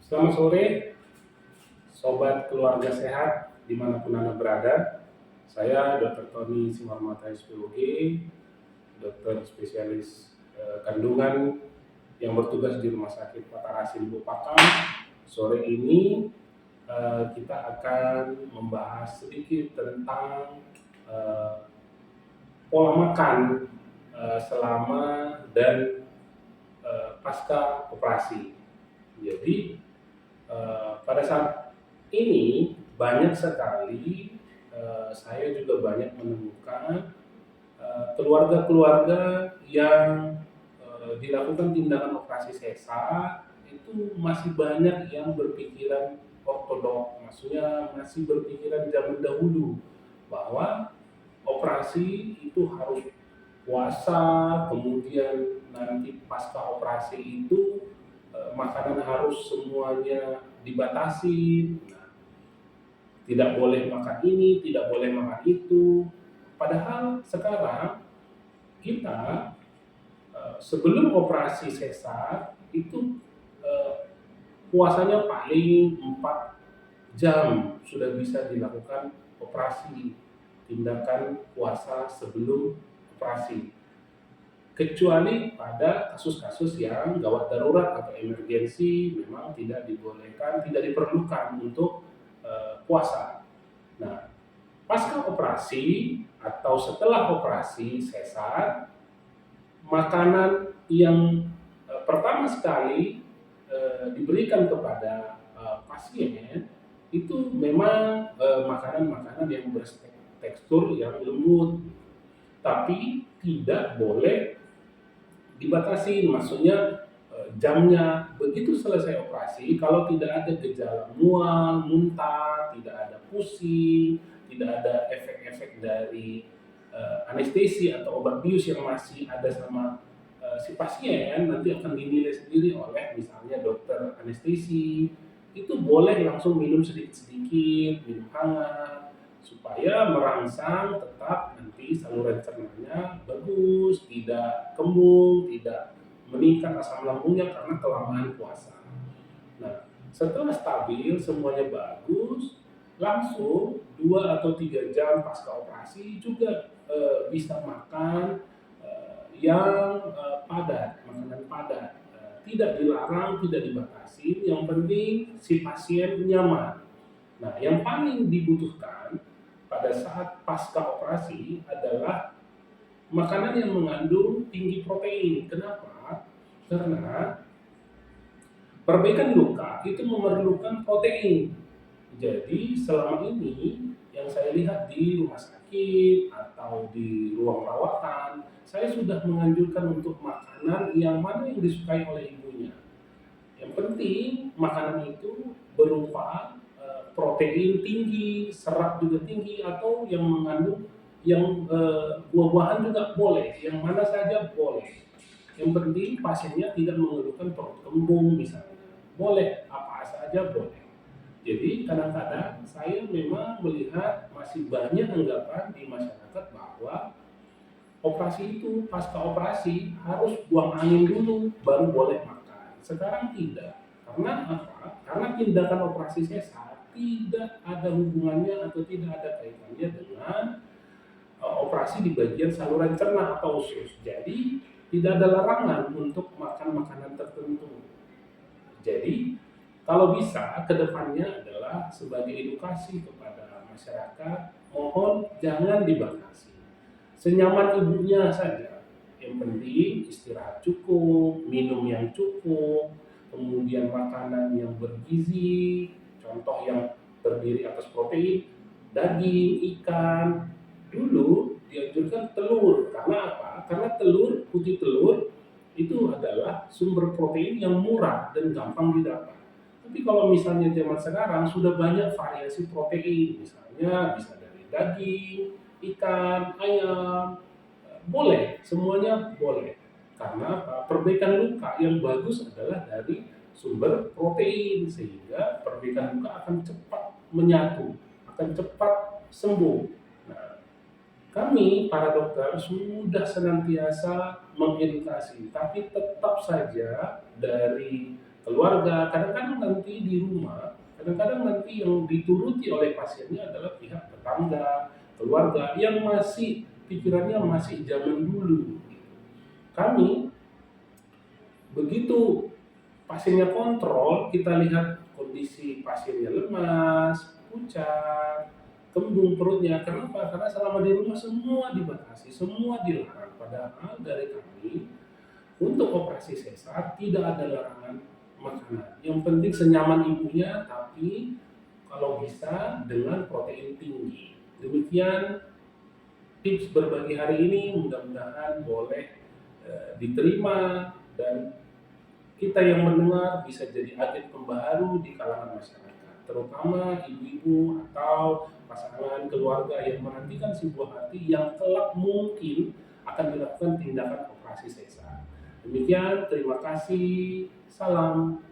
Selamat sore, Sobat Keluarga Sehat dimanapun Anda berada. Saya Dr. Tony Simarmata SPOG, dokter spesialis kandungan yang bertugas di Rumah Sakit Patarasin Bupakam. Sore ini kita akan membahas sedikit tentang eh, pola makan selama dan pasca operasi. Jadi pada saat ini banyak sekali saya juga banyak menemukan keluarga-keluarga yang dilakukan tindakan operasi sesar itu masih banyak yang berpikiran ortodok, maksudnya masih berpikiran zaman dahulu bahwa operasi itu harus puasa, kemudian nanti pasca operasi itu makanan harus semuanya dibatasi, tidak boleh makan ini, tidak boleh makan itu. Padahal sekarang kita sebelum operasi sesar itu eh, puasanya paling 4 jam sudah bisa dilakukan operasi, tindakan puasa sebelum operasi. Kecuali pada kasus-kasus yang gawat darurat atau emergensi memang tidak dibolehkan, tidak diperlukan untuk puasa. Nah, pasca operasi atau setelah operasi sesar, makanan yang pertama sekali diberikan kepada pasien itu memang makanan-makanan yang bertekstur yang lembut, tapi tidak boleh dibatasi, maksudnya jamnya. Begitu selesai operasi, kalau tidak ada gejala mual, muntah, tidak ada pusing, tidak ada efek-efek dari anestesi atau obat bius yang masih ada sama si pasien, nanti akan dinilai sendiri oleh misalnya dokter anestesi. Itu boleh langsung minum sedikit-sedikit, minum hangat, supaya merangsang tetap nanti saluran cernanya bagus, tidak kembung, tidak meningkat asam lambungnya karena kelamaan puasa. Nah, setelah stabil semuanya bagus, langsung 2 atau 3 jam pasca operasi juga bisa makan yang padat, makanan padat. Tidak dilarang, tidak dibatasi, yang penting si pasien nyaman. Nah, yang paling dibutuhkan pada saat pasca operasi adalah makanan yang mengandung tinggi protein. Kenapa? Karena perbaikan luka itu memerlukan protein. Jadi selama ini yang saya lihat di rumah sakit atau di ruang perawatan, saya sudah menganjurkan untuk makanan yang mana yang disukai oleh ibunya. Yang penting makanan itu berupa protein tinggi, serat juga tinggi, atau yang mengandung yang buah-buahan juga boleh, yang mana saja boleh. Yang penting pasiennya tidak mengeluhkan perut kembung misalnya. Boleh, apa saja boleh. Jadi kadang-kadang saya memang melihat masih banyak anggapan di masyarakat bahwa operasi itu pasca operasi harus buang angin dulu baru boleh makan. Sekarang tidak. Karena apa? Karena tindakan operasi sesar tidak ada hubungannya atau tidak ada kaitannya dengan operasi di bagian saluran cerna atau usus. Jadi tidak ada larangan untuk makan makanan tertentu. Jadi kalau bisa kedepannya adalah sebagai edukasi kepada masyarakat, mohon jangan dibatasi. Senyaman ibunya saja. Yang penting istirahat cukup, minum yang cukup, kemudian makanan yang bergizi, contoh yang terdiri atas protein, daging, ikan. Dulu dianjurkan telur, karena apa? Karena telur, putih telur itu adalah sumber protein yang murah dan gampang didapat. Tapi kalau misalnya zaman sekarang sudah banyak variasi protein, misalnya bisa dari daging, ikan, ayam, boleh, semuanya boleh. Karena perbaikan luka yang bagus adalah dari sumber protein, sehingga perbaikan luka akan cepat menyatu, akan cepat sembuh. Nah, kami para dokter sudah senantiasa mengedukasi, tapi tetap saja dari keluarga, kadang-kadang nanti di rumah, kadang-kadang nanti yang dituruti oleh pasiennya adalah pihak tetangga, keluarga yang masih pikirannya masih zaman dulu. Kami begitu pasiennya kontrol, kita lihat kondisi pasiennya lemas, pucat, kembung perutnya. Kenapa? Karena selama di rumah semua dibatasi, semua dilarang. Padahal dari kami untuk operasi sesar tidak ada larangan makanan. Yang penting senyaman ibunya, tapi kalau bisa dengan protein tinggi. Demikian tips berbagi hari ini, mudah-mudahan boleh diterima dan kita yang mendengar bisa jadi agen pembaharu di kalangan masyarakat, terutama ibu-ibu atau pasangan keluarga yang menantikan si buah hati yang kelak mungkin akan dilakukan tindakan operasi sesar. Demikian, terima kasih, salam.